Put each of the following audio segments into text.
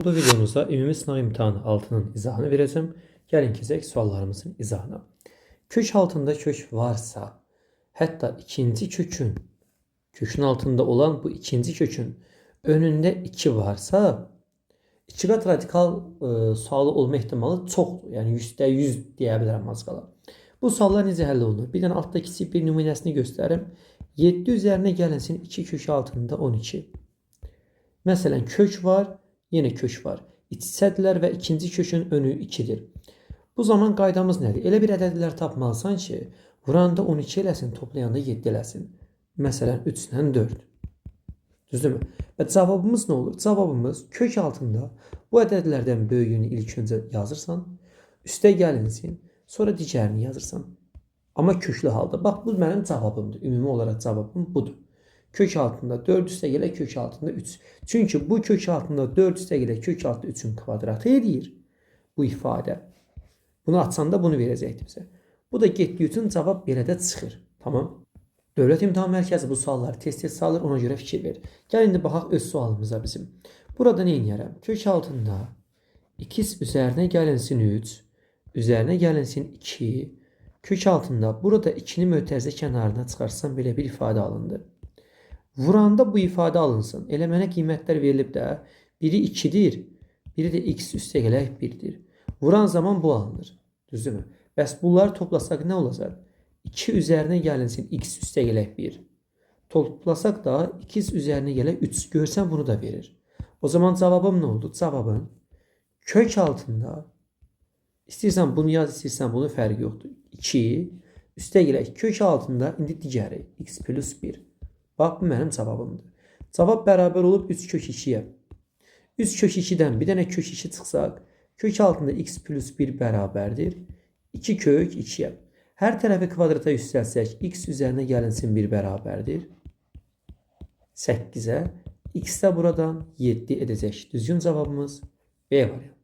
Bu videomuzda ümumi sınav imtahanı 6'nın izahını verəcəm. Gəlin keçək suallarımızın izahına. Kök altında kök varsa, hətta ikinci kökün altında olan bu ikinci kökün önündə 2 varsa, 2 qat radikal sualı olma ehtimalı çoxdur. Yəni %100 deyə bilərəm az qala. Bu suallar necə həll olunur? Bir dənə altda kiçik bir nümunəsini göstərim. 7 üzərinə gəlinsin 2 kök altında 12. Məsələn, kök var. Yine kök var. İçsədilər və ikinci kökün önü 2'dir. Bu zaman qaydamız nədir? Elə bir ədədlər tapmalısan ki, vuranda 12 eləsin, toplayanda 7 eləsin. Məsələn, 3 ilə 4. Düzdürmü? Və cavabımız nə olur? Cavabımız kök altında bu ədədlərdən böyüyünü ilk öncə yazırsan, üstə gəlinsin, sonra digərini yazırsan. Amma köklü halda. Bax, bu mənim cavabımdır. Ümumi olaraq cavabım budur. Kök altında 4 üstə gələ kök altında 3. Çünki bu kök altında 4 üstə gələ kök altında 3'ün kvadratı edir bu ifadə. Bunu açanda bunu verəcəkdir bizə. Bu da getdiyi üçün cavab belə də çıxır. Tamam. Dövlət İmtahan Mərkəzi bu sualları tez-tez salır, ona görə fikir ver. Gəl indi baxaq öz sualımıza bizim. Burada nə edərəm? Kök altında x üzərinə gəlinsin 3, üzərinə gəlinsin 2, kök altında burada 2'ni mötərizə kənarına çıxarsam belə bir ifadə alındı. Vuranda bu ifadə alınsın. Elə mənə qiymətlər verilib də, biri 2'dir, biri də x üstə gələk 1'dir. Vuran zaman bu alınır. Düzdürmü? Bəs bunları toplasaq nə olacaq? 2 üzərinə gəlinsin x üstə gələk 1. Toplasaq da 2 üzərinə gələk 3. Görsən bunu da verir. O zaman cavabım nə oldu? Cavabım kök altında, istəyirsən bunu yaz, istəyirsən bunu, fərqi yoxdur. 2 üstə gələk kök altında, indi digəri x plus 1. Bax, bu mənim cavabımdır. Cavab bərabər olub 3 kök 2'yə. 3 kök 2'dən bir dənə kök 2 çıxsaq, kök altında x plus 1 bərabərdir 2 kök 2'yə. Hər tərəfi kvadrata yüksəlsək, x üzərinə gəlinsin 1 bərabərdir 8'ə. X də buradan 7 edəcək. Düzgün cavabımız B variantı.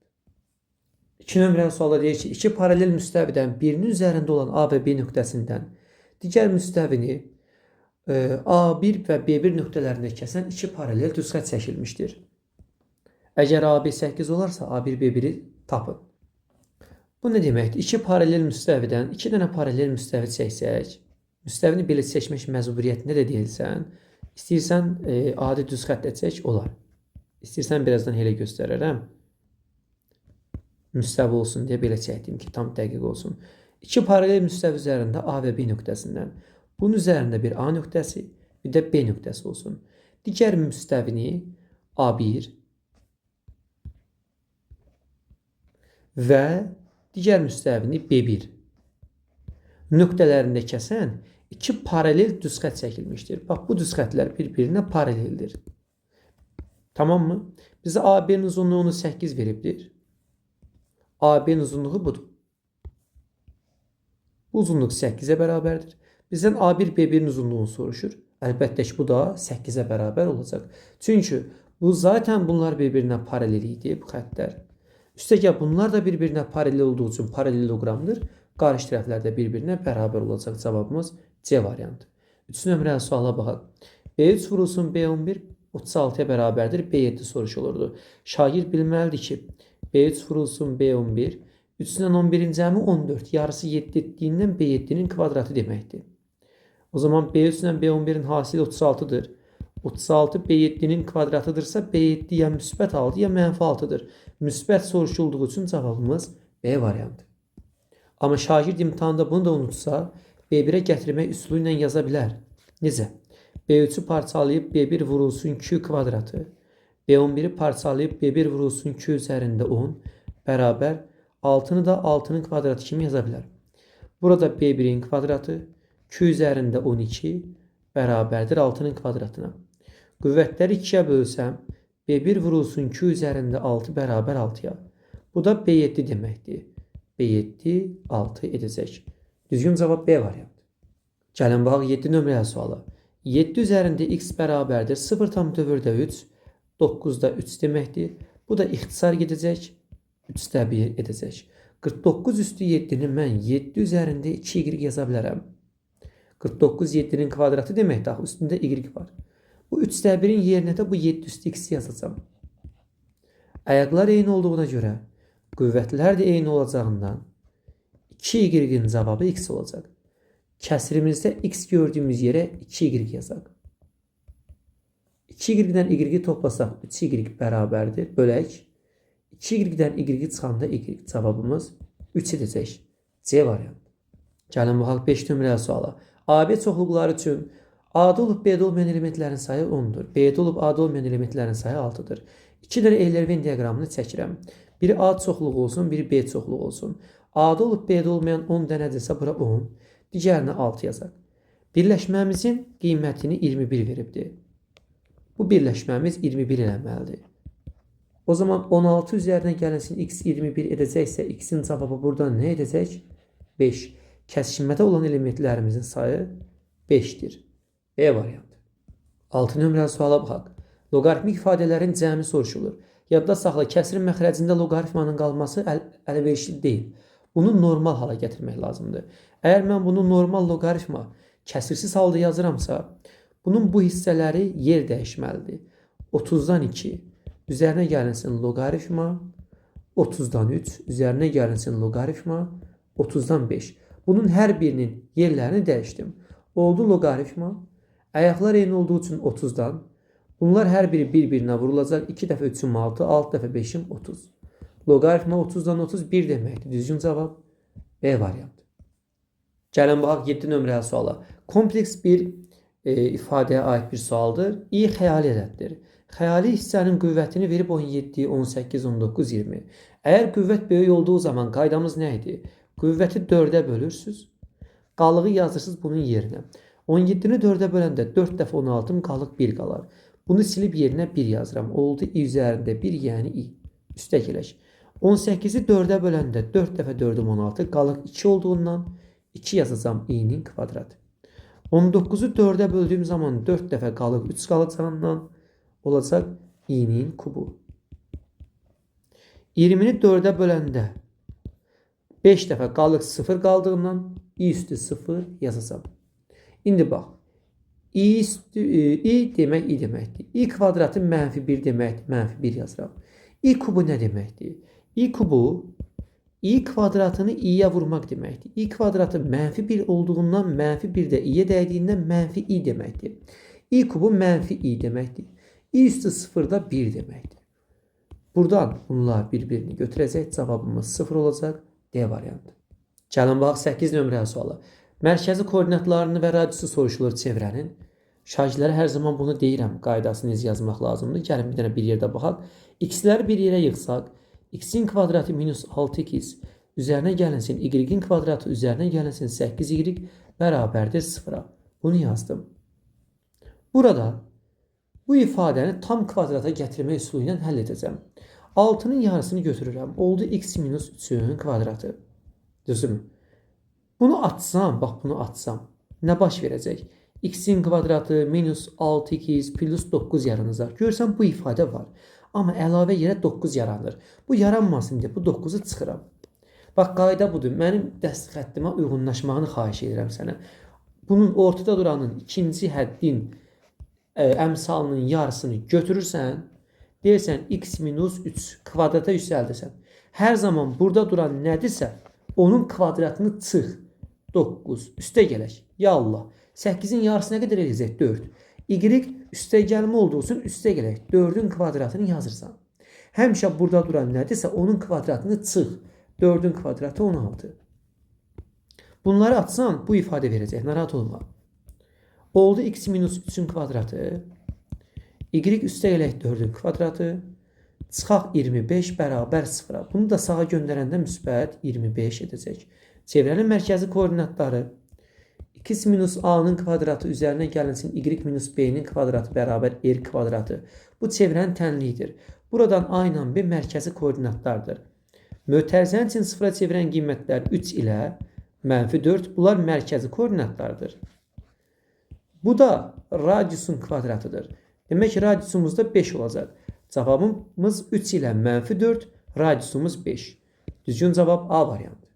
2 nömrəli sualda deyir ki, 2 paralel müstəvidən birinin üzərində olan A və B nöqtəsindən digər müstəvini A1 və B1 nöqtələrində kəsən 2 paralel düzxət çəkilmişdir. Əgər AB 8 olarsa A1 B1'i tapın. Bu nə deməkdir? 2 paralel müstəvidən 2 dənə paralel müstəvi çəksək, müstəvini belə seçmək məcburiyyətində də deyilsən, istəyirsən adi düzxətlə çək, olar. İstəyirsən birazdan elə göstərərəm. Müstəvi olsun deyə belə çəkdim ki, tam dəqiq olsun. 2 paralel müstəvi üzərində A və B nöqtəsindən. Bunun üzərində bir A nöqtəsi, bir də B nöqtəsi olsun. Digər müstəvini A1 və digər müstəvini B1 nöqtələrində kəsən 2 paralel düzxət çəkilmişdir. Bax, bu düzxətlər bir-birinə paraleldir. Tamam mı? Bizə AB-nin uzunluğunu 8 veribdir. AB-nin uzunluğu budur. Bu uzunluq 8'ə bərabərdir. Bizdən A1 B1'in uzunluğunu soruşur. Əlbəttə ki, bu da 8'ə bərabər olacaq. Çünki bu zaten bunlar bir-birinə paralel idi, bu xəttlər. Üstəgə bunlar da bir-birinə paralel olduğu üçün paralelogramdır. Qarşı tərəflər də bir-birinə bərabər olacaq. Cavabımız C variantı. 3 nömrəli suala baxaq. B3 vurulsun B11 36'ya bərabərdir. B7 soruş olurdu. Şagird bilməlidir ki, B3 vurulsun B11 3'dən 11'in cəmi 14. Yarısı 7 etdiyindən B7'nin kvadratı deməkdir. O zaman B3 ilə B11'in hasili 36'dır. 36 B7'nin kvadratıdırsa B7 ya müsbət 6 ya mənfi 6'dır. Müsbət soruşulduğu üçün cavabımız B variantı. Amma şagird imtahanda bunu da unutsa, B1'ə gətirmək üsulu ilə yaza bilər. Necə? B3'ü parçalayıb B1 vurulsun Q kvadratı, B11'i parçalayıb B1 vurulsun Q üzərində 10 bərabər 6'nı da 6'nın kvadratı kimi yaza bilər. Burada B1'in kvadratı Q üzərində 12 bərabərdir 6'nın kvadratına. Qüvvətləri 2'yə bölsəm, B1 vurulsun Q üzərində 6 bərabər 6'ya. Bu da B7 deməkdir. B7 6 edəcək. Düzgün cavab B variantı. Gəlin baxaq 7 nömrəli suala. 7 üzərində x bərabərdir 0,3, 9'da 3 deməkdir. Bu da ixtisar gedəcək, 3'də 1 edəcək. 49 üstü 7'ni mən 7 üzərində 2y yaza bilərəm. 49 7'nin kvadratı deməkdir. Üstündə y var. Bu 3'də 1'in yerinə də bu 7 üstü x yazacağım. Ayaqlar eyni olduğuna görə qüvvətlər də eyni olacağından 2y-in cavabı x olacaq. Kəsirimizdə x gördüyümüz yerə 2y yazaq. 2y-dən y toplasaq 3y bərabərdir. Bölək. 2y-dən y çıxanda y. Cavabımız 3 edəcək. C variantı. Gəlin baxaq 5 nömrəli suala. AB çoxluqları üçün A-da olub B-də olmayan elementlərin sayı 10'dur. B-də olub A-da olmayan elementlərin sayı 6'dır. 2 dənə Euler-Venn diaqramını çəkirəm. Biri A çoxluğu olsun, biri B çoxluğu olsun. A-da olub B-də olmayan 10 dənədirsə bura 10, digərinə 6 yazaq. Birləşməmizin qiymətini 21 veribdir. Bu birləşməmiz 21 eləməlidir. O zaman 16 üzərinə gəlinsin x 21 edəcəksə x-in cavabı buradan nə edəcək? 5. Kəsişmədə olan elementlərimizin sayı 5'dir. B variantı. 6 nömrəli suala baxaq. Loqaritmik ifadələrin cəmi soruşulur. Yadda saxla, kəsirin məxrəcində loqaritmanın qalması əlverişli deyil. Bunu normal hala gətirmək lazımdır. Əgər mən bunu normal loqaritma kəsirsiz halda yazıramsa, bunun bu hissələri yer dəyişməlidir. 30'dan 2 üzərinə gəlinsin loqaritma, 30'dan 3 üzərinə gəlinsin loqaritma, 30'dan 5. Bunun hər birinin yerlərini dəyişdim. Oldu loqaritma. Ayaqlar eyni olduğu üçün 30'dan. Bunlar hər biri bir-birinə vurulacaq. 2 dəfə 3'üm 6, 6 dəfə 5'im 30. Loqaritma 30'dan 31 deməkdir. Düzgün cavab B variantı. Gəlin baxaq 7 nömrəli suala. Kompleks bir ifadəyə aid bir sualdır. İ xəyali ədəddir. Xəyali hissənin qüvvətini verib 17, 18, 19, 20. Əgər qüvvət böyük olduğu zaman qaydamız nə idi? Qüvvəti 4'ə bölürsüz. Qalığı yazırsınız bunun yerinə. 17'ni 4'ə böləndə 4 dəfə 16'm qalıq 1 qalar. Bunu silib yerinə 1 yazıram. Oldu i üzərində 1, yəni i. Üstə gələk. 18'i 4'ə böləndə 4 dəfə 4'üm 16 qalıq 2 olduğundan 2 yazacağım i'nin kvadratı. 19'u 4'ə böldüyüm zaman 4 dəfə qalıq 3 qalacağından olacaq i'nin kubu. 20'ni 4'ə böləndə 5 dəfə qalıq 0 qaldığından i üstü 0 yazacağım. İndi bax. i demək i deməkdir. I kvadratı -1 deməkdir. -1 yazıram. I kubu nə deməkdir? I kubu i kvadratını i'yə vurmaq deməkdir. I kvadratı -1 olduğundan -1 də i'yə dəydiyindən -i deməkdir. I kubu -i deməkdir. I üstü 0 da 1 deməkdir. Buradan bunlar bir-birini götürəcək. Cavabımız 0 olacaq. D variantı. Gəlin bax 8 nömrəli suala. Mərkəzi koordinatlarını və radiusu soruşulur çevrənin. Şagirdlərə hər zaman bunu deyirəm. Qaydasını yazmaq lazımdır. Gəlin bir dənə bir yerdə baxaq. X-ləri bir yerə yığsaq, x-in kvadratı -6x üzərinə gəlinsin, y-in kvadratı üzərinə gəlinsin 8y bərabərdir 0'a. Bunu yazdım. Burada bu ifadəni tam kvadrata gətirmək üsulu ilə həll edəcəm. 6'nın yarısını götürürəm. Oldu x minus 3'ün kvadratı. Düzdürmü? Bunu atsam, bax bunu atsam, nə baş verəcək? X-in kvadratı minus 6x plus 9 yaranacaq. Görsən bu ifadə var. Amma əlavə yerə 9 yaranır. Bu yaranmasın deyə bu 9'u çıxıram. Bax qayda budur. Mənim dəst xəttimə uyğunlaşmağını xahiş edirəm sənə. Bunun ortada duranın ikinci həddin əmsalının yarısını götürürsən, deyirsən x minus 3 kvadrata yüksəldirsən. Hər zaman burada duran nədirsə, onun kvadratını çıx. 9 üstə gələk. Ya Allah. 8'in yarısına qədər eləyəcək 4. Y üstə gəlmə olduğu üçün üstə gələk. 4'ün kvadratını yazırsan. Həmişə burada duran nədirsə onun kvadratını çıx. 4'ün kvadratı 16. Bunları atsan bu ifadə verəcək. Narahat olma. Oldu x minus 3'ün kvadratı. Y üstə gələk 4'ün kvadratı. Çıxaq 25 bərabər 0'a. Bunu da sağa göndərəndə müsbət 25 edəcək. Çevrənin mərkəzi koordinatları x minus a''nın kvadratı üzərinə gəlinsin y minus b''nin kvadratı bərabər r kvadratı. Bu çevrənin tənliyidir. Buradan a ilə b mərkəzi koordinatlardır. Mötərizənin üçün sıfıra çevirən qiymətlər 3 ilə -4. Bunlar mərkəzi koordinatlardır. Bu da radiusun kvadratıdır. Demək ki, radiusumuzda 5 olacaq. Cavabımız 3 ilə -4, radiusumuz 5. Düzgün cavab A variantı.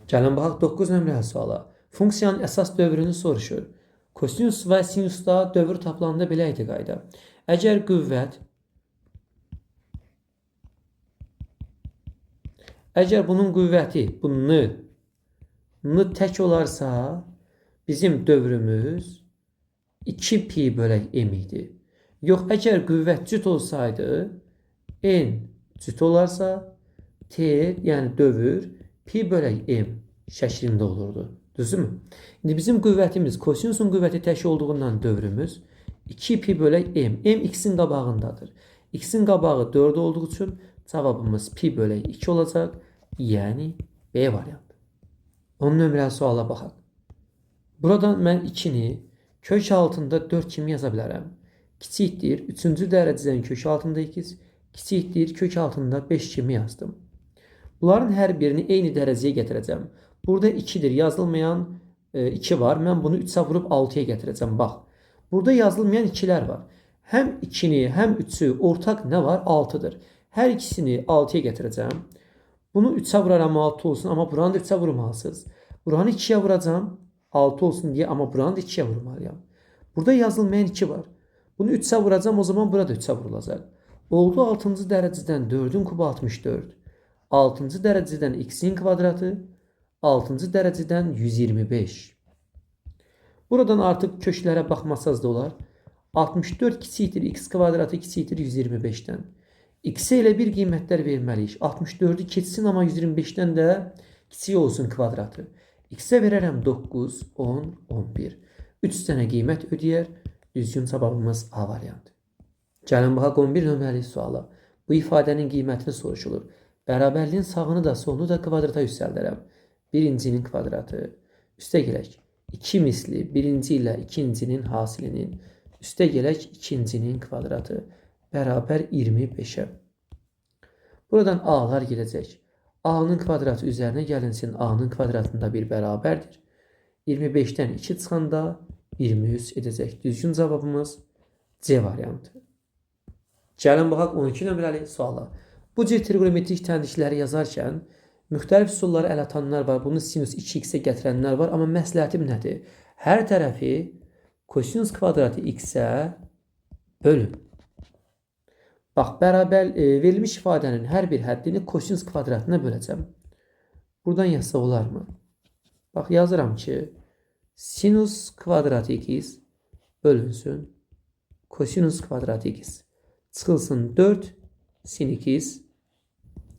Gəlin baxaq 9 nömrəli suala. Funksiyanın əsas dövrünü soruşur. Kosinus və sinusda dövr tapılanda belə idi qayda. Əgər qüvvət Əgər bunun qüvvəti, bu n tək olarsa, bizim dövrümüz 2 pi bölək m idi. Yox, əgər qüvvət cüt olsaydı, n cüt olarsa, t, yəni dövr, pi bölək m şəklində olurdu. Düzdürmü? İndi bizim qüvvətimiz, kosinusun qüvvəti tək olduğundan dövrümüz 2 pi bölək m. M x-in qabağındadır. X-in qabağı 4 olduğu üçün cavabımız pi bölək 2 olacaq. Yəni B variantı. 10 nömrəli suala baxaq. Buradan mən 2-ni kök altında 4 kimi yaza bilərəm. Kiçikdir 3-cü dərəcədən kök altında 2, kiçikdir kök altında 5 kimi yazdım. Bunların hər birini eyni dərəcəyə gətirəcəm. Burada 2'dir, yazılmayan 2 var. Mən bunu 3'e vurup 6'ya getireceğim. Bax. Burada yazılmayan 2'ler var. Hem 2'ni hem 3'ü ortak ne var? 6'dır. Her ikisini 6'ya getireceğim. Bunu 3'e vuraram 6 olsun ama buranı da 3'e vurmalısınız. Buranı 2'ye vuracağım 6 olsun diye ama buranı da 2'ye vurmalıyam. Burada yazılmayan 2 var. Bunu 3'e vuracağım, o zaman burada 3'e vurulacaq. Oldu 6. dərəcədən 4'ün kubu 64. 6. dərəcədən x'in kvadratı 6. dərəcədən 125. Buradan artıq köşlərə baxmasaz da olar. 64 kiçikdir x kvadratı kiçikdir 125-dən. X-ə elə bir qiymətlər verməliyik. 64'ü keçsin amma 125-dən də kiçik olsun kvadratı. X-ə verərəm 9, 10, 11. 3 dənə qiymət ödəyər. Düzgün cavabımız A variantı. Gəlin baxaq 11 nömrəli suala. Bu ifadənin qiymətini soruşulur. Bərabərliyin sağını da solunu da kvadrata yüksəldərəm. Birincinin kvadratı üste gələk 2 misli birinci ilə ikincinin hasilinin üste gələk ikincinin kvadratı bərabər 25'e. Buradan a'lar gələcək. A'nın kvadratı üzərinə gəlinsin. A'nın kvadratında bir bərabərdir. 25'dən 2 çıxanda 23 edəcək. Düzgün cavabımız C variantı. Gəlin baxaq 12 nömrəli suala. Bu cür trigonometrik təndikləri yazarkən müxtəlif üsulları əl atanlar var. Bunu sinus 2x-ə gətirənlər var. Amma məsləhətim nədir? Hər tərəfi kosinus kvadratı x-ə bölün. Bax, bərabər verilmiş ifadənin hər bir həddini kosinus kvadratına böləcəm. Buradan yazsaq olarmı? Bax, yazıram ki, sinus kvadratı x bölünsün kosinus kvadratı x. Çıxılsın 4 sin x.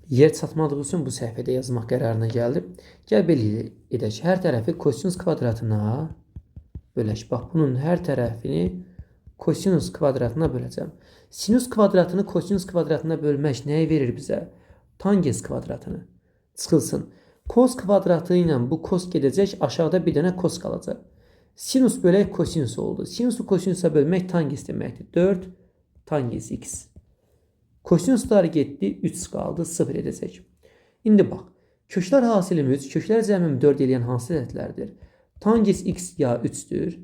Yer çatmadığı üçün bu səhvədə yazmaq qərarına gəldim. Gəl belə edək. Hər tərəfi kosinus kvadratına bölək. Bax, bunun hər tərəfini kosinus kvadratına böləcəm. Sinus kvadratını kosinus kvadratına bölmək nəyi verir bizə? Tangens kvadratını. Çıxılsın. Kos kvadratı ilə bu kos gedəcək. Aşağıda bir dənə kos qalacaq. Sinus bölək kosinus oldu. Sinusu kosinusa bölmək tangens deməkdir. 4 tangens x. Kosinuslar getdi, 3 qaldı, 0 edəcək. İndi bax, köklər hasilimiz, köklər cəmimi 4 eləyən hansı ədədlərdir? Tangens x ya 3'dür.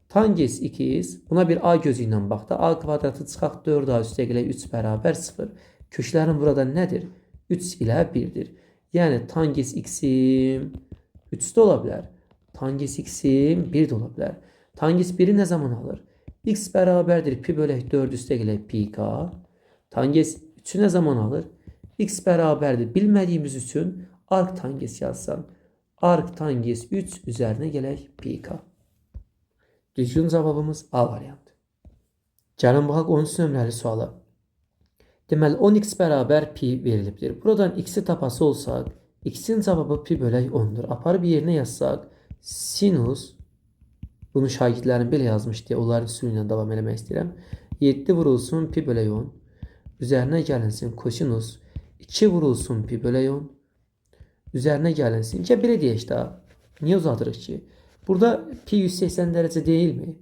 Tangens x, buna bir a gözü ilə bax da, a kvadratı çıxaq 4a üstə gələk 3 bərabər 0. Köklərin burada nədir? 3 ilə 1'dir. Yəni tangens x-im 3'də ola bilər. Tangens x-im 1'də ola bilər. Tangens 1'i nə zaman alır? X bərabərdir pi bölək 4 üstə gələk pi k. Tangens 3'ü ne zaman alır? X bərabərdir. Bilmədiyimiz üçün arc tangens yazsan. Arc tangens 3 üzərinə gələk pi k. Düzgün cavabımız A variantı. Gəlin baxaq 13 nömrəli suala. Deməli 10x bərabər pi verilibdir. Buradan x'i tapası olsaq, x'in cavabı pi bölək 10'dur. Aparıb yerinə yazsaq, sinus, bunu şagirdlərim belə yazmış deyə onların üsulü ilə davam eləmək istəyirəm. 7 vurulsun pi bölək 10. Üzərinə gəlinsin kosinus 2 vurulsun pi bölək 10. Üzərinə gəlinsin. Gəl belə deyək də. Niyə uzadırıq ki? Burada pi 180 dərəcə deyilmi?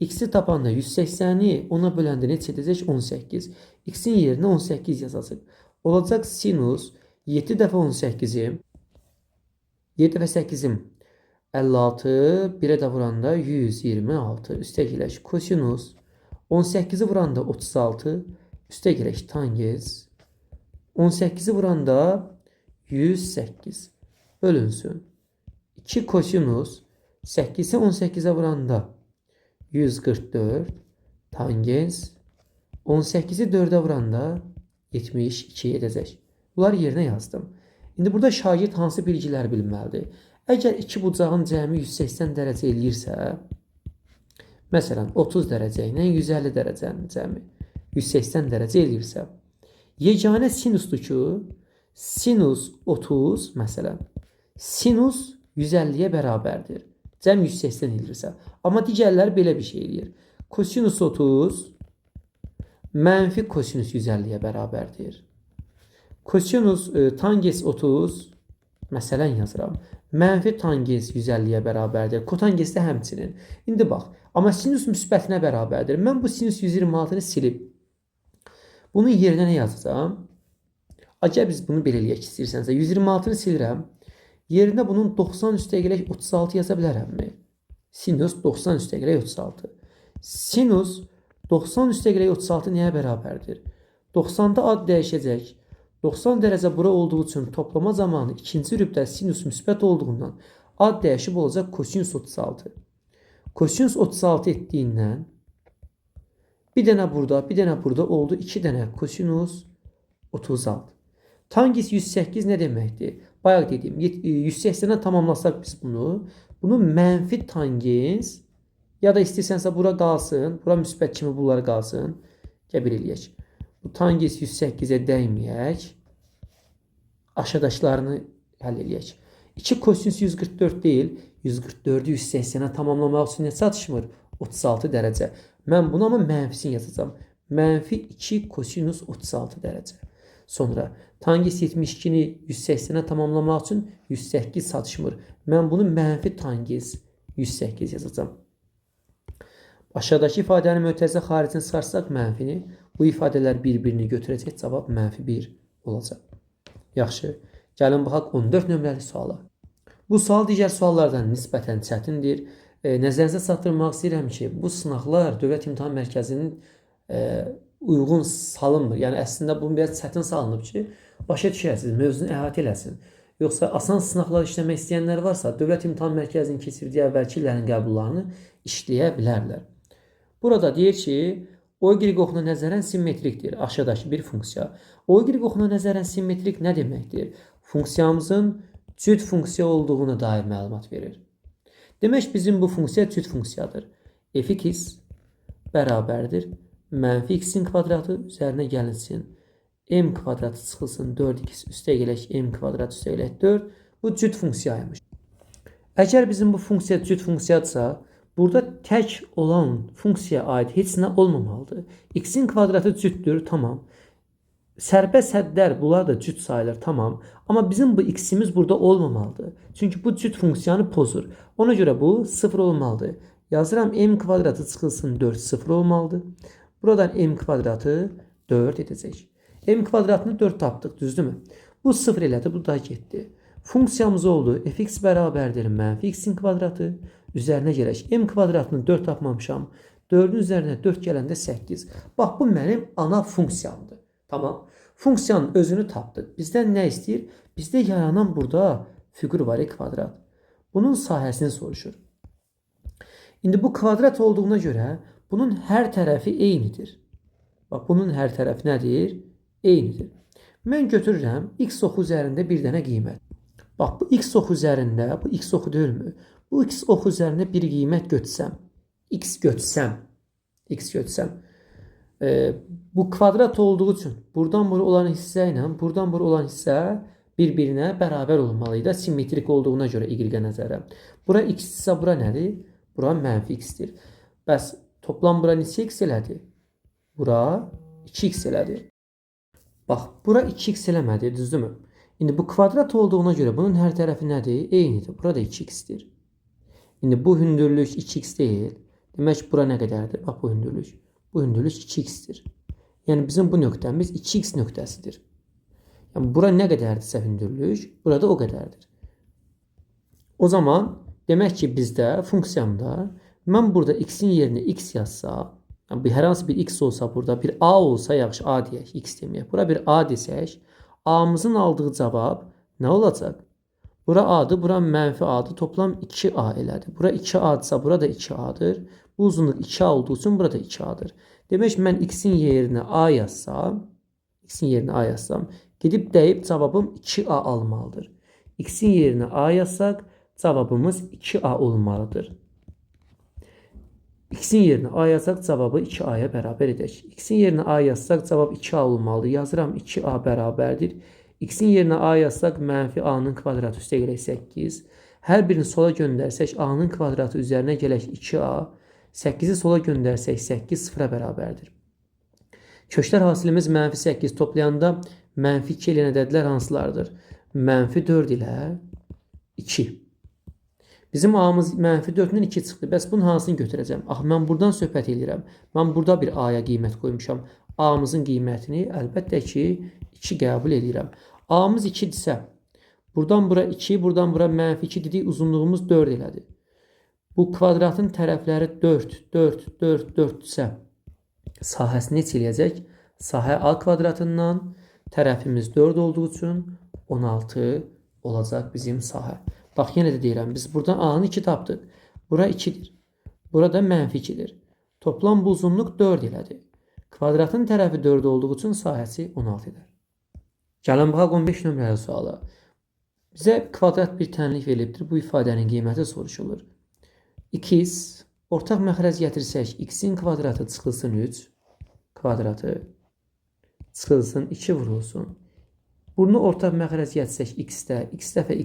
X'i tapanda 180'i 10'a böləndə neçə edəcək? 18. X'in yerinə 18 yazacaq. Olacaq sinus 7 dəfə 18'im 7 və 8'im 56, 1'ə də vuranda 126. Üstə gələk kosinus 18'i vuranda 36. Üstə gələk tangens 18'i vuranda 108 bölünsün. 2 kosinus 8'i 18'e vuranda 144 tangens 18'i 4'e vuranda 72 edəcək. Bunları yerinə yazdım. İndi burada şagird hansı bilgiləri bilməlidir? Əgər iki bucağın cəmi 180 dərəcə eləyirsə, məsələn 30 dərəcə ilə 150 dərəcənin cəmi 180 dərəcə eləyirsə, yeganə sinusdur ki, sinus 30 məsələn, sinus 150-yə bərabərdir. Cəm 180 eləyirsə. Amma digərləri belə bir şey eləyir. Kosinus 30 mənfi kosinus 150-yə bərabərdir. Kosinus tangens 30 məsələn yazıram. Mənfi tangens 150-yə bərabərdir. Kotangens də həmçinin. İndi bax, amma sinus müsbətinə bərabərdir. Mən bu sinus 126-nı silib bunun yerinə nə yazacağam? Əgər biz bunu belə eləyək istəyirsənsə, 126-nı silirəm. Yerinə bunun 90 üstə gələk 36 yaza bilərəmmi? Sinus 90 üstə gələk 36. Sinus 90 üstə gələk 36 nəyə bərabərdir? 90-da ad dəyişəcək. 90 dərəcə bura olduğu üçün toplama zamanı ikinci rübdə sinus müsbət olduğundan ad dəyişib olacaq kosinus 36. Kosinus 36 etdiyindən bir dənə burada oldu 2 dənə kosinus 36. Tangens 108 nə deməkdir? Bayaq dedim, 180-ə tamamlasaq biz bunu mənfi tangens ya da istəyirsənsə bura qalsın, bura müsbət kimi bunlar qalsın. Qəbul eləyək. Bu tangens 108-ə dəyməyək. Aşağıdakılarını həll eləyək. 2 kosinus 144 deyil, 144-ü 180-ə tamamlamaq üçün nə çatışmır? 36 dərəcə. Mən bunu amma mənfisini yazacağam. Mənfi 2 kosinus 36 dərəcə. Sonra tangens 72-ni 180-ə tamamlamaq üçün 108 çatışmır. Mən bunu mənfi tangens 108 yazacağam. Aşağıdakı ifadənin mötərizə xaricini çıxarsaq mənfini, bu ifadələr bir-birini götürəcək, cavab mənfi 1 olacaq. Yaxşı, gəlin baxaq 14 nömrəli suala. Bu sual digər suallardan nisbətən çətindir. Nəzərinizə çatdırmaq istəyirəm ki, bu sınaqlar Dövlət İmtahan Mərkəzinin uyğun salınmır. Yəni əslində bu biraz çətin salınıb ki, başa düşəsiniz, mövzunu əhatə eləsin. Yoxsa asan sınaqlar işləmək istəyənlər varsa, Dövlət İmtahan Mərkəzinin keçirdiyi əvvəlki illərin qəbullarını işləyə bilərlər. Burada deyir ki, OY oxuna nəzərən simmetrikdir. Aşağıdakı bir funksiya. OY oxuna nəzərən simmetrik nə deməkdir? Funksiyamızın cüt funksiya olduğuna dair məlumat verir. Demək bizim bu funksiya cüt funksiyadır. Fx bərabərdir. Mənfi x-in kvadratı üzərinə gəlinsin. M kvadratı çıxılsın 4x üstə gələk m kvadrat üstə gələk 4. Bu cüt funksiyaymış. Əgər bizim bu funksiya cüt funksiyadırsa, burada tək olan funksiyaya aid heç nə olmamalıdır. X-in kvadratı cütdür, tamam. Sərbəst həddlər, bunlar da cüt sayılır, tamam. Amma bizim bu x-imiz burada olmamalıdır. Çünki bu cüt funksiyanı pozur. Ona görə bu 0 olmalıdır. Yazıram m kvadratı çıxılsın 4 0 olmalıdır. Buradan m kvadratı 4 edəcək. M kvadratını 4 tapdıq, düzdürmü? Bu 0 elədi, bu da getdi. Funksiyamız oldu. Fx bərabərdir mənfi x-in kvadratı. Üzərinə gələk. M kvadratını 4 tapmamışam. 4-ün üzərinə 4 gələndə 8. Bax, bu mənim ana funksiyamdır. Tamam. Funksiyanın özünü tapdıq. Bizdən nə istəyir? Bizdə yaranan burada fiqur var, kvadrat. Bunun sahəsini soruşur. İndi bu kvadrat olduğuna görə bunun hər tərəfi eynidir. Bax, bunun hər tərəfi nədir? Eynidir. Mən götürürəm x oxu üzərində bir dənə qiymət. Bax, bu x oxu üzərində, bu x oxu deyilmi? Bu x oxu üzərində bir qiymət götürsəm, x götürsəm, bu kvadrat olduğu üçün buradan bura olan hissə ilə buradan bura olan hissə bir-birinə bərabər olmalıydı. Simmetrik olduğuna görə y-ə nəzərəm. Bura x isə bura nədir? Bura mənfi x-dir. Bəs toplam bura neçə x elədi? Bura 2x elədi. Bax, bura 2x eləmədi, düzdürmü? İndi bu kvadrat olduğuna görə bunun hər tərəfi nədir? Eynidir. Burada 2x-dir. İndi bu hündürlük 2x deyil. Demək bura nə qədərdir? Bax, bu hündürlük. Bu hündürlük 2x-dir. Yəni bizim bu nöqtəmiz 2x nöqtəsidir. Yəni bura nə qədərdirsə hündürlük, burada o qədərdir. O zaman demək ki, bizdə funksiyamda mən burada x-in yerinə x yazsam, yəni hər hansı bir x olsa burada, bir a olsa, yaxşı a deyək, x deməyək. Bura bir a desək, a-mızın aldığı cavab nə olacaq? Bura a-dır, bura mənfi a-dır. Toplam 2a elədi. Bura 2a-dırsa, bura da 2a-dır. Bu uzunluq 2a olduğu üçün burada 2a-dır. Demək mən x-in yerinə a yazsam, Gidip deyip cevabım 2A almalıdır. X'in yerine A yazsaq cevabımız 2A olmalıdır. X'in yerine A yazsaq cevabı 2A'ya bərabər edək. X'in yerine A yazsaq cevab 2A olmalıdır. Yazıram 2A bərabərdir. X'in yerine A yazsaq mənfi A'nın kvadratı üstə gələk 8. Hər birini sola göndərsək A'nın kvadratı üzərinə gələk 2A. 8'i sola göndərsək 8 sıfıra bərabərdir. Köşlər hasilimiz mənfi 8 toplayanda mənfi 2 ilə ədədlər hansılardır? Mənfi 4 ilə 2. Bizim A'mız mənfi 4-dən 2 çıxdı. Bəs bunun hansını götürəcəm? Mən buradan söhbət edirəm. Mən burada bir A'ya qiymət qoymuşam. A'mızın qiymətini əlbəttə ki 2 qəbul edirəm. A'mız 2-dirsə, buradan bura 2, buradan bura mənfi 2 dedik, uzunluğumuz 4 elədir. Bu kvadratın tərəfləri 4, 4, 4, 4-dirsə, sahəsi neçə eləyəcək? Sahə A kvadratından tərəfimiz 4 olduğu üçün 16 olacaq bizim sahə. Bax, yenə də deyirəm, biz buradan A'nı 2 tapdıq. Bura 2-dir. Burada mənfi 2-dir. Toplam bu uzunluq 4 elədir. Kvadratın tərəfi 4 olduğu üçün sahəsi 16 edər. Gəlin baxaq 15 nömrəli suala. Bizə kvadrat bir tənlik verilibdir. Bu ifadənin qiyməti soruşulur. 2x ortaq məxrəc gətirsək, x'in kvadratı çıxılsın 3, kvadratı çıxılsın 2 vurulsun. Bunu ortaq məxrəc gətirsək x-də, x dəfə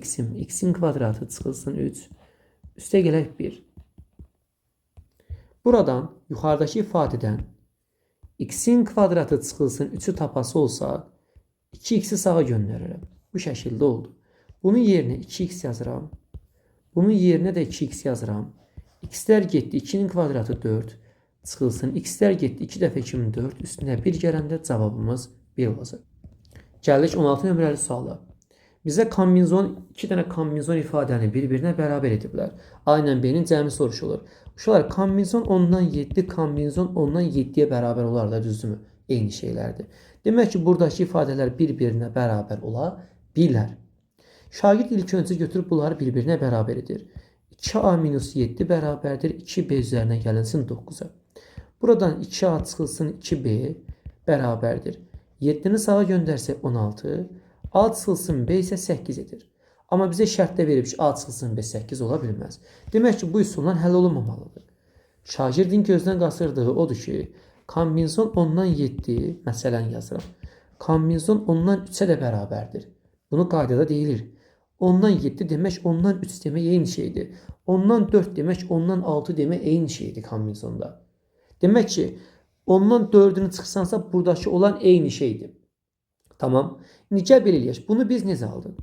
x'in kvadratı çıxılsın 3, üstə gələk 1. Buradan, yuxarıdakı ifadədən x'in kvadratı çıxılsın 3'ü tapası olsa, 2x'i sağa göndərirəm. Bu şəkildə oldu. Bunun yerinə 2x yazıram. Bunun yerinə də 2x yazıram. X'lər getdi, 2'nin kvadratı 4 çıxılsın. X'lər getdi, 2 dəfə 2'nin 4 üstünə 1 gələndə cavabımız 1 olacaq. Gəldik 16 nömrəli suala. Bizə kombinzon, 2 dənə kombinzon ifadəni bir-birinə bərabər ediblər. A ilə B-nin cəmi soruşulur. Uşaqlar, kombinzon 10-dan 7, kombinzon 10-dan 7-yə bərabər olar da, düzdürmü? Eyni şeylərdir. Demək ki, buradakı ifadələr bir-birinə bərabər ola bilər. Şagird ilk öncə götürüb bunları bir-birinə bərabər edir. 2A minus 7 bərabərdir 2B üzərinə gəlinsin 9'a. Buradan 2A çıxılsın 2B bərabərdir. 7'ni sağa göndərsək 16, A çıxılsın B isə 8 edir. Amma bizə şərtdə verib ki, A çıxılsın B 8 ola bilməz. Demək ki, bu üsuldan həll olunmamalıdır. Şagirdin gözdən qaçırdığı odur ki, kombinzon 10-dan 7, məsələn yazıram. Kombinzon 10-dan 3'ə də bərabərdir. Bunu qaydada deyilir. 10'dan 7 demək, 10'dan 3 demək eyni şeydir. 10'dan 4 demək, 10'dan 6 demək eyni şeydir kombinzonda. Demək ki, 10'dan 4'ünü çıxsansa buradakı olan eyni şeydir. Tamam. İndi gəl belə eləyək. Bunu biz necə aldıq?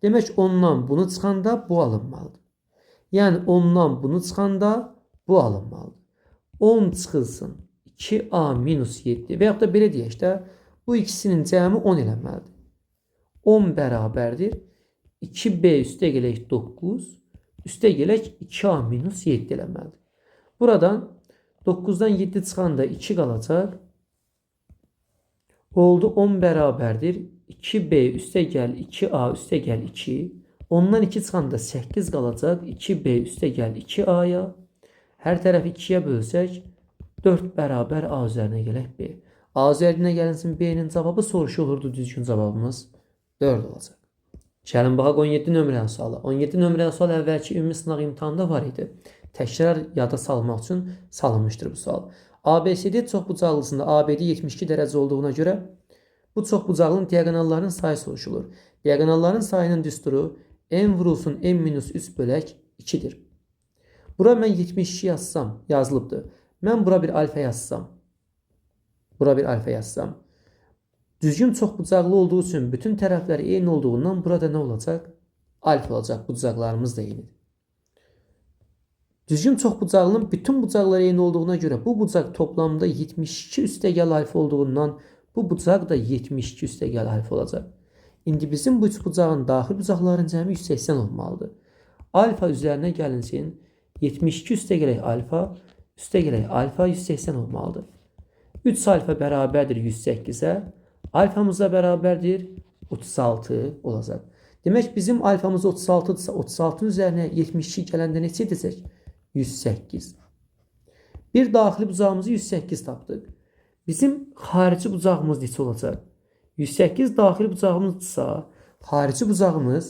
Demək 10'dan bunu çıxanda bu alınmalıdır. Yəni 10'dan bunu çıxanda bu alınmalıdır. 10 çıxılsın 2A minus 7 və yaxud da belə deyək də, bu ikisinin cəmi 10 eləməlidir. 10 bərabərdir 2B üstə gələk 9, üstə gələk 2A minus 7 eləməlidir. Buradan 9'dan 7 çıxanda 2 qalacaq. Oldu 10 bərabərdir 2B üstə gəl 2A üstə gəl 2. 10'dan 2 çıxanda 8 qalacaq. 2B üstə gəl 2A'ya. Hər tərəfi 2'yə bölsək 4 bərabər A üzərinə gələk B. A üzərinə gəlinsin B'nin cavabı soruşulurdu. Düzgün cavabımız 4 olacaq. Gəlin baxaq 17 nömrəli suala. 17 nömrəli sual əvvəlki ümumi sınaq imtahanında var idi. Təkrar yada salmaq üçün salınmışdır bu sual. ABCD çoxbucaqlısında ABD 72 dərəcə olduğuna görə bu çoxbucaqlının diagonallarının sayı soruşulur. Diagonalların sayının düsturu n vurulsun n-3 bölək 2'dir. Bura mən 72 yazsam, yazılıbdır. Mən bura bir alfa yazsam, bura bir alfa yazsam, düzgün çoxbucaqlı olduğu üçün bütün tərəfləri eyni olduğundan burada nə olacaq? Alfa olacaq. Bucaqlarımız da eynidir. Düzgün çoxbucaqlının bütün bucaqları eyni olduğuna görə bu bucaq toplamda 72 üstəgəl alfa olduğundan bu bucaq da 72 üstəgəl alfa olacaq. İndi bizim bu üç bucağın daxil bucaqların cəmi 180 olmalıdır. Alfa üzərinə gəlinsin 72 üstəgələk alfa, üstəgələk alfa 180 olmalıdır. 3 alfa bərabərdir 108'ə, alfamıza bərabərdir 36 olacaq. Demək bizim alfamız 36'dırsa 36'nın üzərinə 72 gələndə neçə edəcək? 108. Bir daxili bucağımızı 108 tapdıq. Bizim xarici bucağımız neçə olacaq? 108 daxili bucağımızsa, xarici bucağımız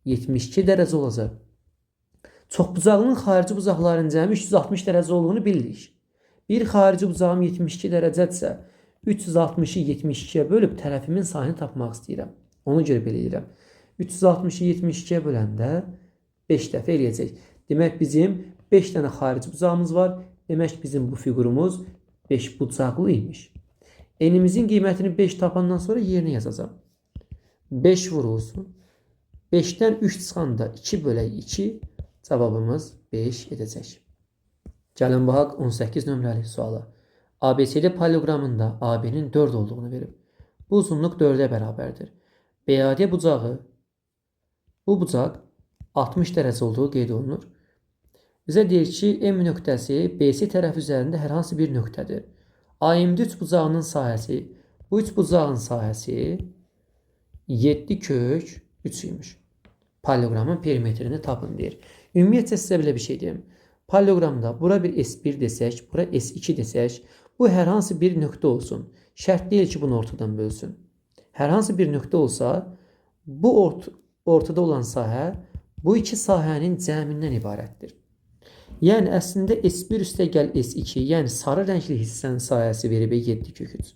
72 dərəcə olacaq. Çoxbucaqlının xarici bucaqlarının cəmi 360 dərəcə olduğunu bildik. Bir xarici bucağım 72 dərəcədirsə, 360-ı 72-yə bölüb tərəfimin sayını tapmaq istəyirəm. Onu görə belə edirəm. 360-ı 72-yə böləndə 5 dəfə eləyəcək. Demək bizim 5 dənə xarici bucağımız var. Demək bizim bu fiqurumuz 5 bucaqlı imiş. Enimizin qiymətini 5 tapandan sonra yerinə yazacağım. 5 vurulsun. 5-dən 3 çıxanda 2 bölək 2. Cavabımız 5 edəcək. Gəlin baxaq 18 nömrəli suala. ABCD paralelogramında AB'nin 4 olduğunu verib. Bu uzunluq 4'e bərabərdir. BAD bucağı, bu bucaq 60 dərəcə olduğu qeyd olunur. Bizə deyir ki, M nöqtəsi BC tərəfi üzərində hər hansı bir nöqtədir. AMD 3 bucağının sahəsi, bu 3 bucağın sahəsi 7 kök 3 imiş. Paralelogramın perimetrini tapın deyir. Ümumiyyətlə sizə belə bir şey deyim. Paralelogramda bura bir S1 desək, bura S2 desək, bu hər hansı bir nöqtə olsun. Şərt deyil ki, bunu ortadan bölsün. Hər hansı bir nöqtə olsa, bu ortada olan sahə bu iki sahənin cəmindən ibarətdir. Yəni əslində S1 üstə gəl S2, yəni sarı rəngli hissənin sahəsi verib 7 kök 3.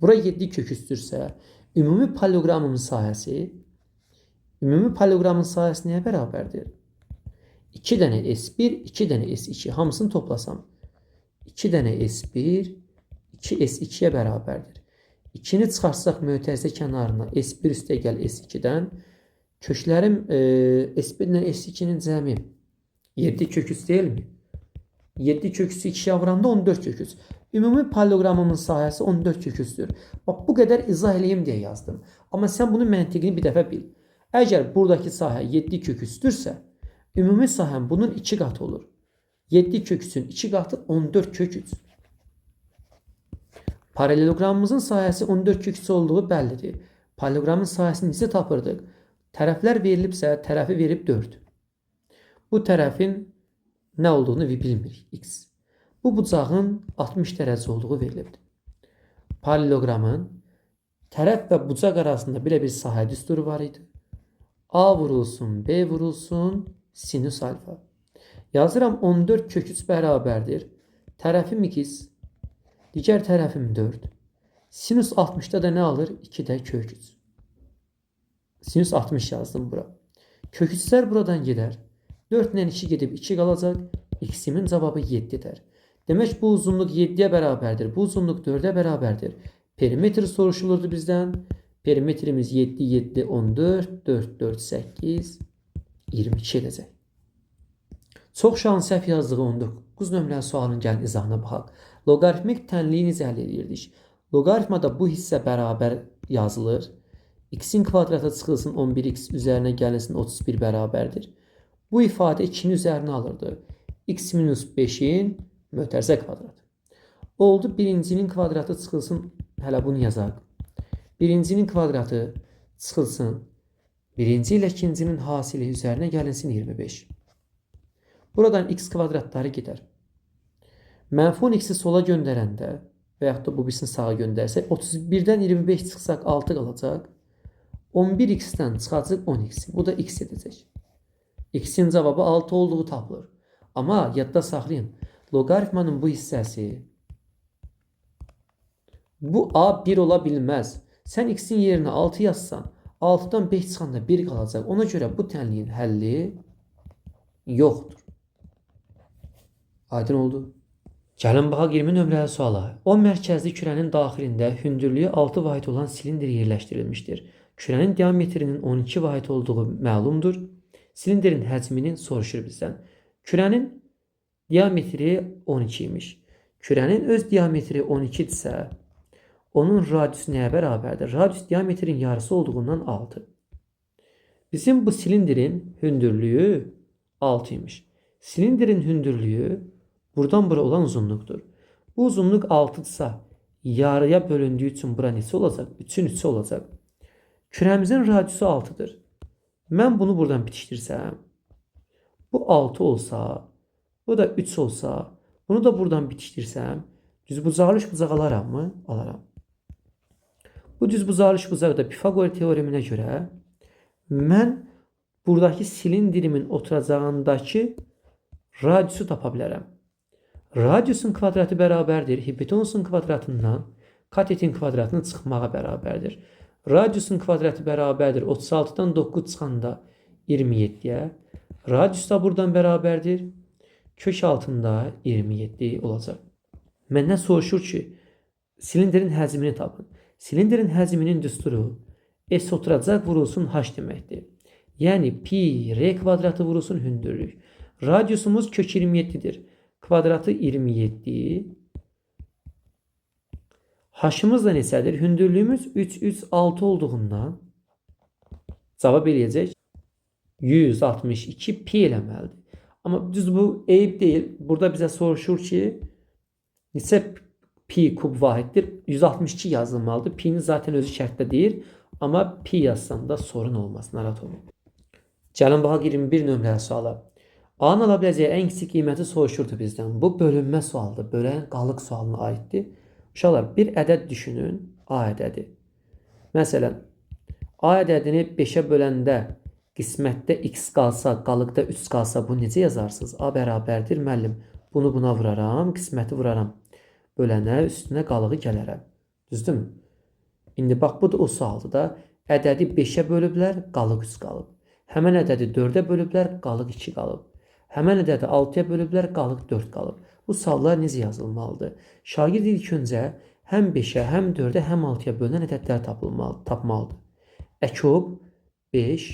Bura 7 kök 3-dürsə, ümumi paralelogramın sahəsi nəyə bərabərdir? 2 dənə S1, 2 dənə S2 hamısını toplasam 2 dənə S1, 2 S2'yə bərabərdir. 2'ni çıxarsaq mötərizə kənarına S1 üstə gəl S2'dən köklərim S1 ilə S2'nin cəmi 7 kök 3 deyilmi? 7 kök 3'ü 2'yə vuranda 14 kök 3. Ümumi paralelogramımın sahəsi 14 kök 3'dür. Bax, bu qədər izah eləyim deyə yazdım. Amma sən bunun məntiqini bir dəfə bil. Əgər buradakı sahə 7 kök 3'dürsə, ümumi sahəm bunun 2 qatı olur. 7 kök 3'ün 2 qatı 14 kök 3. Paralelogramımızın sahəsi 14 kök 3 olduğu bəllidir. Paralelogramın sahəsini necə tapırdıq? Tərəflər verilibsə, tərəfi verib 4. Bu tərəfin nə olduğunu bilmirik, x. Bu bucağın 60 dərəcə olduğu verilibdir. Paralelogramın tərəf və bucaq arasında belə bir sahə düsturu var idi. A vurulsun, B vurulsun, sinüs alfa. Yazıram 14 kök 3 bərabərdir. Tərəfim x, digər tərəfim 4. Sinüs 60'da da nə alır? 2'də kök 3. Sinüs 60 yazdım bura. Kök 3'lər buradan gedər. 4 ilə 2 gedib 2 qalacaq. X'imin cavabı 7'dir. Demək bu uzunluq 7'yə bərabərdir. Bu uzunluq 4'ə bərabərdir. Perimetr soruşulurdu bizdən. Perimetrimiz 7, 7, 14, 4, 4, 8, 22 edəcək. Çox şahın səhv yazdığı 19 nömrəli sualın gəlin izahına baxaq. Loqaritmik tənliyi necə əldə edirdik? Loqaritmada bu hissə bərabər yazılır. X'in kvadrata çıxılsın 11x üzərinə gəlinsin 31 bərabərdir. Bu ifadə 2'nin üzərinə alırdı. X minus 5'in mötərizə kvadratı. Oldu birincinin kvadratı çıxılsın, hələ bunu yazaq. Birincinin kvadratı çıxılsın. Birinci ilə ikincinin hasili üzərinə gəlinsin 25. Buradan x kvadratları gedər. Mənfi 10x'i sola göndərəndə və yaxud da bu birisini sağa göndərsək 31'dən 25 çıxsaq 6 qalacaq. 11x'dən çıxacaq 10x. Bu da x edəcək. X'in cavabı 6 olduğu tapılır. Amma yadda saxlayın. Loqaritmanın bu hissəsi bu a 1 ola bilməz. Sən x'in yerinə 6 yazsan 6'dan 5 çıxanda 1 qalacaq. Ona görə bu tənliyin həlli yoxdur. Aydın oldu. Gəlin baxaq 20 nömrəli suala. 10 mərkəzli kürənin daxilində hündürlüyü 6 vahid olan silindir yerləşdirilmişdir. Kürənin diametrinin 12 vahid olduğu məlumdur. Silindirin həcminin soruşur bizdən. Kürənin diametri 12 imiş. Kürənin öz diametri 12-dirsə, onun radiusu nəyə bərabərdir? Radius diametrin yarısı olduğundan 6. Bizim bu silindirin hündürlüyü 6 imiş. Silindirin hündürlüyü buradan bura olan uzunluqdur. Bu uzunluq 6-dırsa, yarıya bölündüyü üçün bura neçə olacaq? 3'ün 3'ü olacaq. Kürəmizin radiusu 6'dır. Mən bunu buradan bitişdirsəm, bu 6 olsa, bu da 3 olsa, bunu da buradan bitişdirsəm, düzbucaqlı üçbucaq alaram mı? Alaram. Bu düz buzarlış bucaqda Pifagor teoreminə görə mən buradakı silindirimin oturacağındakı radiusu tapa bilərəm. Radiusun kvadratı bərabərdir hipotenusun kvadratından katetin kvadratının çıxmağa bərabərdir. Radiusun kvadratı bərabərdir 36-dan 9 çıxanda 27-yə. Radius da buradan bərabərdir. Kök altında 27 olacaq. Məndən soruşur ki, silindirin həcmini tapın. Silindirin həcminin düsturu S oturacaq vurulsun H deməkdir. Yəni pi R kvadratı vurulsun hündürlük. Radiusumuz kök 27'dir. Kvadratı 27. H'ımız da neçədir? Hündürlüyümüz 3, 3, 6 olduğundan cavab eləyəcək 162 pi eləməlidir. Amma düz bu eyib deyil. Burada bizə soruşur ki, neçə pi kub vahiddir? 162 yazılmalıdır. Pi'nin zaten özü şərtdə deyir. Amma pi yazsam da sorun olmaz. Narahat olun. Gəlin baxaq 21 nömrəli suala. A-nın ala biləcəyi ən kiçik qiyməti soruşurdu bizdən. Bu bölünmə sualıdır. Bölən qalıq sualına aiddir. Uşaqlar, bir ədəd düşünün. A ədədi. Məsələn, A ədədini 5-ə böləndə qismətdə x qalsa, qalıqda 3 qalsa bu necə yazarsınız? A bərabərdir, müəllim. Bunu buna vuraram, qisməti vuraram. Bölənə, üstünə qalığı gələrəm. Düzdürmü? İndi bax, bu da o sualdır da. Ədədi 5-ə bölüblər, qalıq 3 qalıb. Həmən ədədi 4-ə bölüblər, qalıq 2 qalıb. Həmən ədədi 6-ya bölüblər, qalıq 4 qalıb. Bu suallar necə yazılmalıdır? Şagird ilk öncə həm 5-ə, həm 4-ə, həm 6-ya bölünən ədədləri tapmalıdır. Əkob 5,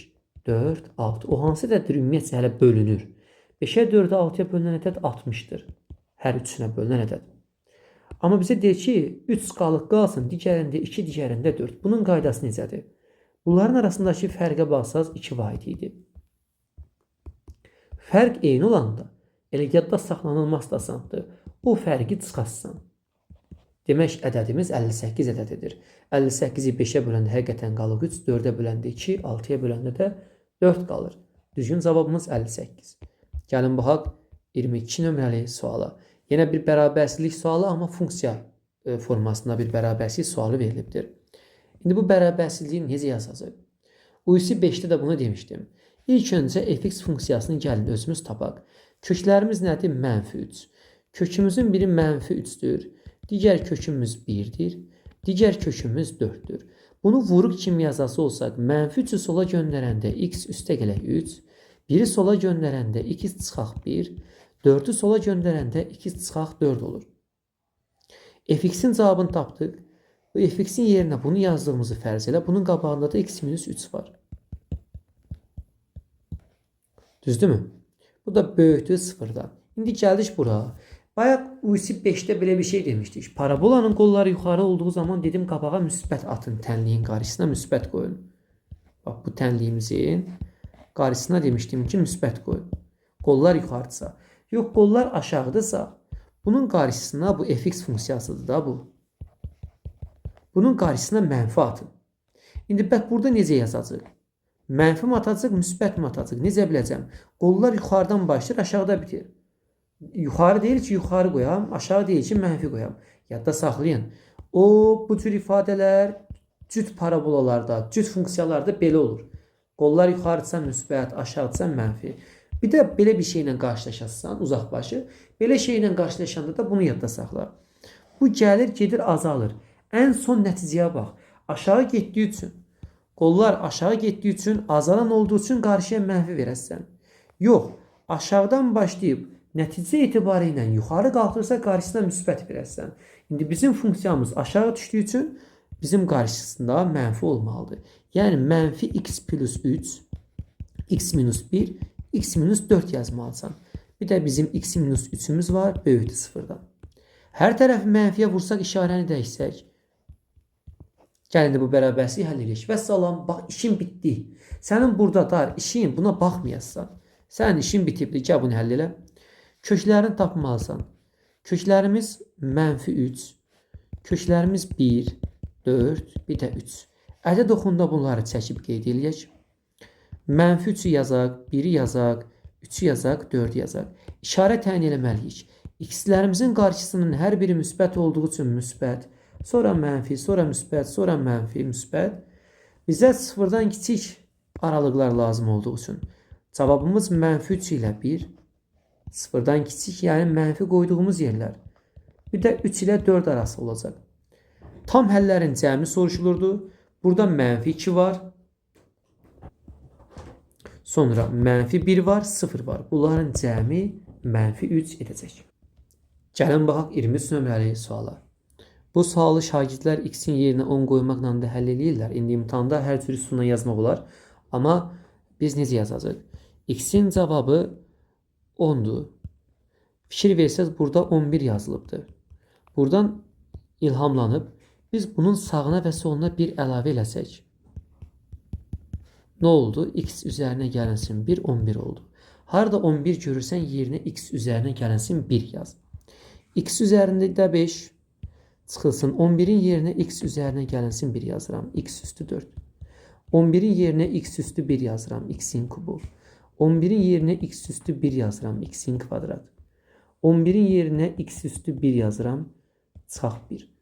4, 6. O hansı ədəddir ümumiyyətcə hələ bölünür? 5-ə, 4-ə, 6-ya bölünən ədəd 60-dır. Hər üçünə bölünən ədəd. Amma bizə deyir ki, 3 qalıq qalsın, digərində 2, digərində 4. Bunun qaydası necədir? Bunların arasındakı fərqə baxsaz 2 vahid idi. Fərq eyni olanda, elə yadda saxlanılması da asandır. O fərqi çıxarsan. Demək, ədədimiz 58 ədədidir. 58-i 5-ə böləndə həqiqətən qalıq 3, 4-ə böləndə 2, 6-ya böləndə də 4 qalır. Düzgün cavabımız 58. Gəlin baxaq 22 nömrəli suala. Yenə bir bərabərsizlik sualı, amma funksiya formasında bir bərabərsizlik sualı verilibdir. İndi bu bərabərsizliyi necə yazacaq? UC 5-də də bunu demişdim. İlk öncə fx funksiyasını gəlin özümüz tapaq. Köklərimiz nədir? -3. Kökümüzün biri -3'dür. Digər kökümüz 1'dir. Digər kökümüz 4'dür. Bunu vuruq kimi yazası olsaq, -3'ü sola göndərəndə x üstə gələk 3, 1'i sola göndərəndə 2 çıxaq 1, 4'ü sola göndərəndə 2 çıxaq 4 olur. Fx'in cavabını tapdıq. Bu fx'in yerinə bunu yazdığımızı fərz elə. Bunun qabağında da x-3 var. Düzdürmü? Bu da böyükdür 0'dan. İndi gəldik bura. Bayaq UC 5'də belə bir şey demişdik. Parabolanın qolları yuxarı olduğu zaman dedim qabağa müsbət atın. Tənliyin qarşısına müsbət qoyun. Bax, bu tənliyimizin qarşısına demişdim ki müsbət qoyun. Qollar yuxarıdırsa. Yox, qollar aşağıdırsa bunun qarşısına bu fx funksiyasıdır da bu. Bunun qarşısına mənfi atın. İndi bax, burada necə yazacaq? Mənfi mi atacaq, müsbət mi atacaq? Necə biləcəm? Qollar yuxarıdan başlayır, aşağıda bitir. Yuxarı deyil ki, yuxarı qoyam, aşağı deyil ki, mənfi qoyam. Yadda saxlayın. Bu cür ifadələr cüt parabolalarda, cüt funksiyalarda belə olur. Qollar yuxarıdsa müsbət, aşağıdsa mənfi. Bir də belə bir şeylə qarşılaşasan, uzaqbaşı, belə şeylə qarşılaşanda da bunu yadda saxla. Bu gəlir, gedir, azalır. Ən son nəticəyə bax. Aşağı getdiyi üçün, qollar aşağı getdiyi üçün, azalan olduğu üçün qarşıya mənfi verəsən. Yox, aşağıdan başlayıb nəticə etibarı ilə yuxarı qalxırsa qarşısına müsbət verəsən. İndi bizim funksiyamız aşağı düşdüyü üçün bizim qarşısında mənfi olmalıdır. Yəni mənfi x plus 3, x minus 1, x minus 4 yazmalısan. Bir də bizim x minus 3'ümüz var, böyükdür 0'dan. Hər tərəfi mənfiyə vursaq, işarəni dəyişsək. Gəlin bu bərabərsizliyi həll edək. Vəssalam, bax, işin bitdi. Sənin burada dar işin, buna baxmayasan. Sənin işin bitibdir, gəl bunu həll elə. Köklərini tapmalısan. Köklərimiz -3, köklərimiz 1, 4, bir də 3. Ədəd oxunda bunları çəkib qeyd eləyək. -3'ü yazaq, 1'i yazaq, 3'ü yazaq, 4'ü yazaq. İşarə təyin eləməliyik. X-lərimizin qarşısının hər biri müsbət olduğu üçün müsbət, Sonra mənfi, sonra müsbət, sonra mənfi, müsbət. Bizə sıfırdan kiçik aralıqlar lazım olduğu üçün cavabımız mənfi 3 ilə 1. Sıfırdan kiçik, yəni mənfi qoyduğumuz yerlər. Bir də 3 ilə 4 arası olacaq. Tam həllərin cəmi soruşulurdu. Burada mənfi 2 var. Sonra mənfi 1 var, 0 var. Bunların cəmi mənfi 3 edəcək. Gəlin baxaq 23 nömrəli suala. Bu sualı şagirdlər x-in yerinə 10 qoymaqla da həll edirlər. İndi imtahanda hər cür üstündən yazmaq olar. Amma biz necə yazacaq? X-in cavabı 10'dur. Fikir versəz burada 11 yazılıbdır. Buradan ilhamlanıb biz bunun sağına və soluna bir əlavə eləsək. Nə oldu? X üzərinə gəlinsin 1, 11 oldu. Harada 11 görürsən yerinə x üzərinə gəlinsin 1 yaz. X üzərində də 5 çıxılsın. 11'in yerinə x üzərinə gəlinsin 1 yazıram. X üstü 4. 11'in yerinə x üstü 1 yazıram. X'in kubu. 11'in yerinə x üstü 1 yazıram. X'in kvadrat. 11'in yerinə x üstü 1 yazıram. Çarx 1.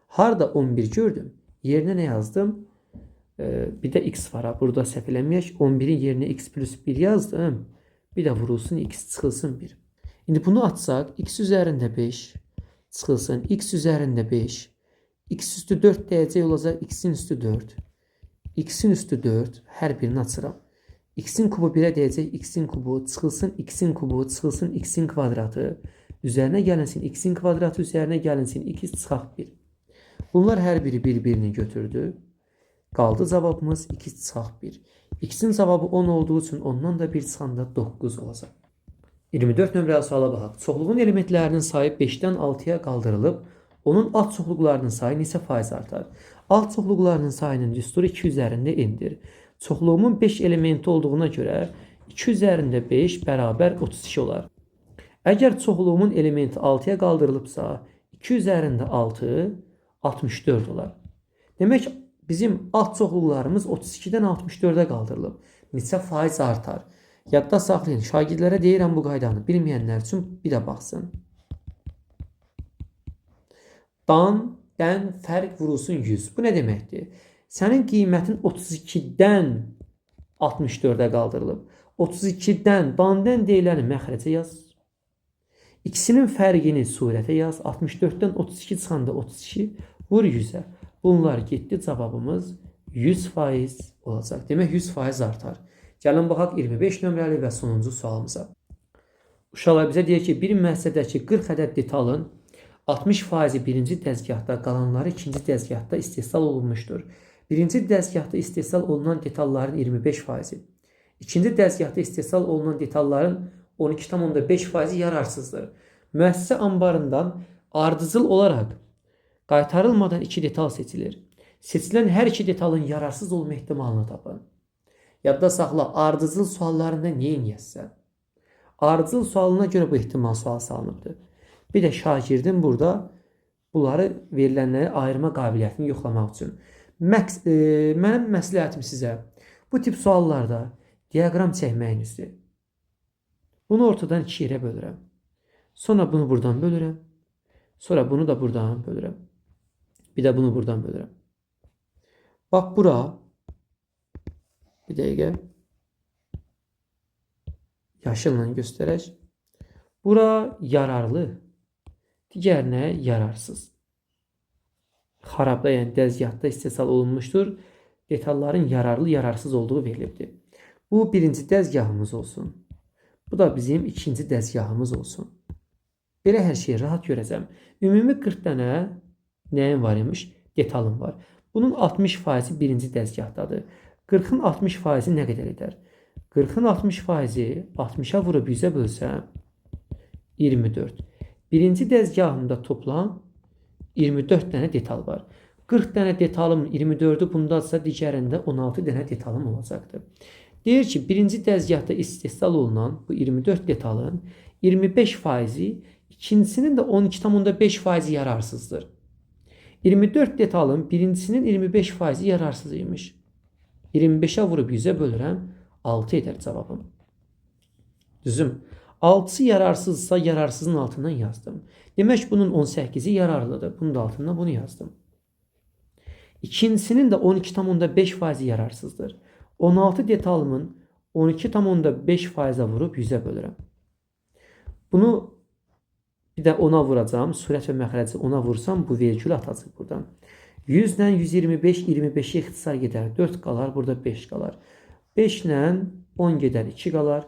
Harada 11 gördüm. Yerinə nə yazdım? Bir də x var. Burada səhv eləməyək. 11'in yerinə x plus 1 yazdım. Bir də vurulsun x çıxılsın 1. İndi bunu atsaq x üzərində 5 çıxılsın x üzərində 5. X üstü 4 dəyəcək olacaq x'in üstü 4. X'in üstü 4 hər birini açıram. X'in kubu 1'ə dəyəcək x'in kubu çıxılsın x'in kubu çıxılsın x'in kvadratı. Üzərinə gəlinsin x'in kvadratı üzərinə gəlinsin x çıxaq 1. Bunlar hər biri bir-birini götürdü. Qaldı cavabımız 2 çıxaq 1. X'in cavabı 10 olduğu üçün ondan da bir çıxanda 9 olacaq. 24 nömrəli suala baxaq. Çoxluğun elementlərinin sayı 5-dən 6-ya qaldırılıb, onun alt çoxluqlarının sayı neçə faiz artar? Alt çoxluqlarının sayının düsturu 2 üzərində n-dir. Çoxluğumun 5 elementi olduğuna görə 2 üzərində 5 bərabər 32 olar. Əgər çoxluğumun elementi 6-ya qaldırılıbsa, 2 üzərində 6 64 olar. Demək bizim alt çoxluqlarımız 32-dən 64-ə qaldırılıb. Neçə faiz artar? Yadda saxlayın. Şagirdlərə deyirəm bu qaydanı. Bilməyənlər üçün bir də baxsın. Dan, dən, fərq vurulsun 100. Bu nə deməkdir? Sənin qiymətin 32-dən 64-ə qaldırılıb. 32-dən, dandən deyiləni məxrəcə yaz. İkisinin fərqini surətə yaz. 64-dən 32 çıxanda 32 vur 100-ə. Bunlar getdi. Cavabımız 100% olacaq. Demək 100% artar. Gəlin baxaq 25 nömrəli və sonuncu sualımıza. Uşaqlar bizə deyir ki, bir müəssisədəki 40 ədəd detalın 60% birinci dəzgahda, qalanları ikinci dəzgahda istehsal olunmuşdur. Birinci dəzgahda istehsal olunan detalların 25%, ikinci dəzgahda istehsal olunan detalların 12,5% yararsızdır. Müəssisə anbarından ardıcıl olaraq qaytarılmadan 2 detal seçilir. Seçilən hər 2 detalın yararsız olma ehtimalını tapın. Yadda saxla, ardıcıl suallarında neyin yazsan? Ardıcıl sualına görə bu ehtimal sual salınıbdır. Bir də şagirdin burada bunları verilənləri ayırma qabiliyyətini yoxlamaq üçün. Mənim məsləhətim sizə bu tip suallarda diaqram çəkməyinizdir. Bunu ortadan 2 yerə bölürəm. Sonra bunu buradan bölürəm. Sonra bunu da buradan bölürəm. Bir də bunu buradan bölürəm. Bax bura. Bir dəqiqə. Yaşılla göstərək. Bura yararlı. Digərinə yararsız. Xarabda, yəni dəzgahda istehsal olunmuşdur. Detalların yararlı, yararsız olduğu verilibdir. Bu birinci dəzgahımız olsun. Bu da bizim ikinci dəzgahımız olsun. Belə hər şeyi rahat görəcəm. Ümumi 40 dənə nəyim var imiş? Detalım var. Bunun 60%-i birinci dəzgahdadır. 40'ın 60%-i nə qədər edər? 40'ın 60%-i 60'a vurub 100'ə bölsəm 24. Birinci dəzgahımda toplam 24 dənə detal var. 40 dənə detalım 24'ü bundadsa digərində 16 dənə detalım olacaqdır. Deyir ki, birinci dəzgahda istehsal olunan bu 24 detalın 25%-i, ikincisinin də 12,5%-i yararsızdır. 24 detalın birincisinin 25%-i yararsız imiş. 25'ə vurub 100'ə bölürəm, 6 edər cavabım. Düzüm. 6'sı yararsızsa yararsızın altından yazdım. Demək bunun 18'i yararlıdır. Bunun da altından bunu yazdım. İkincisinin de 12,5% yararsızdır. 16 detalımın 12,5%'e vurub 100'ə bölürəm. Bunu bir də 10'a vuracağım. Sürət və məxrəci 10'a vursam bu vergül atacaq buradan. 100 ilə 125, 25'e ixtisar gedər. 4 qalar, burada 5 qalar. 5 ilə 10 gedər, 2 qalar.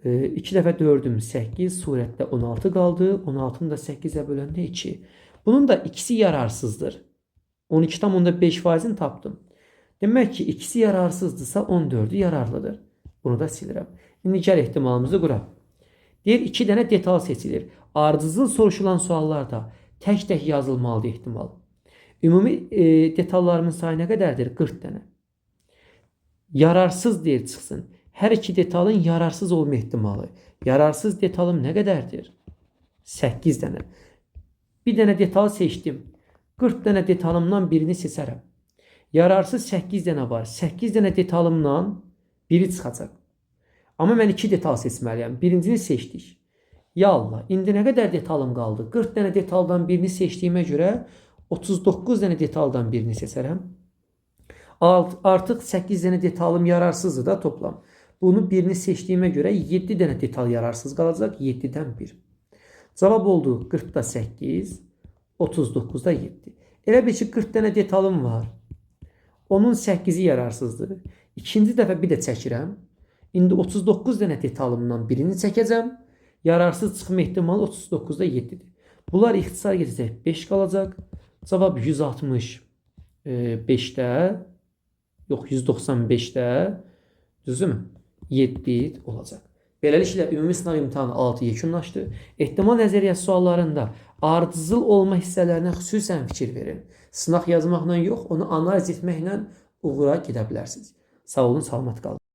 2 dəfə 4'üm 8, surətdə 16 qaldı. 16'nı da 8'ə böləndə 2. Bunun da ikisi yararsızdır. 12,5%'ni tapdım. Demək ki, ikisi yararsızdırsa 14'ü yararlıdır. Bunu da silirəm. İndi gəl ehtimalımızı quraq. Deyir 2 dənə detal seçilir. Ardıcıl soruşulan suallarda tək-tək yazılmalıdır ehtimal. Ümumi detallarımın sayı nə qədərdir? 40 dənə. Yararsız deyir çıxsın. Hər iki detalın yararsız olma ehtimalı. Yararsız detalım nə qədərdir? 8 dənə. Bir dənə detal seçdim. 40 dənə detalımdan birini seçərəm. Yararsız 8 dənə var. 8 dənə detalımdan biri çıxacaq. Amma mən 2 detal seçməliyəm. Birincini seçdik. Ya Allah, indi nə qədər detalım qaldı? 40 dənə detaldan birini seçdiyimə görə 39 dənə detaldan birini seçərəm. Artıq 8 dənə detalım yararsızdır da toplam. Bunu birini seçdiyimə görə 7 dənə detal yararsız qalacaq. 7'dən 1. Cavab oldu 40'da 8, 39'da 7. Elə bir ki 40 dənə detalım var. Onun 8'i yararsızdır. İkinci dəfə bir də çəkirəm. İndi 39 dənə detalımdan birini çəkəcəm. Yararsız çıxma ehtimalı 39'da 7'dir. Bunlar ixtisar gedəcək 5 qalacaq. Cavab 165'də, yox 195'də, düzdürmü? 7 olacaq. Beləliklə ümumi sınav imtahanı 6 yekunlaşdı. Ehtimal nəzəriyyəsi suallarında ardıcıl olma hissələrinə xüsusən fikir verin. Sınaq yazmaqla yox, onu analiz etməklə uğura gedə bilərsiniz. Sağ olun, salamat qalın.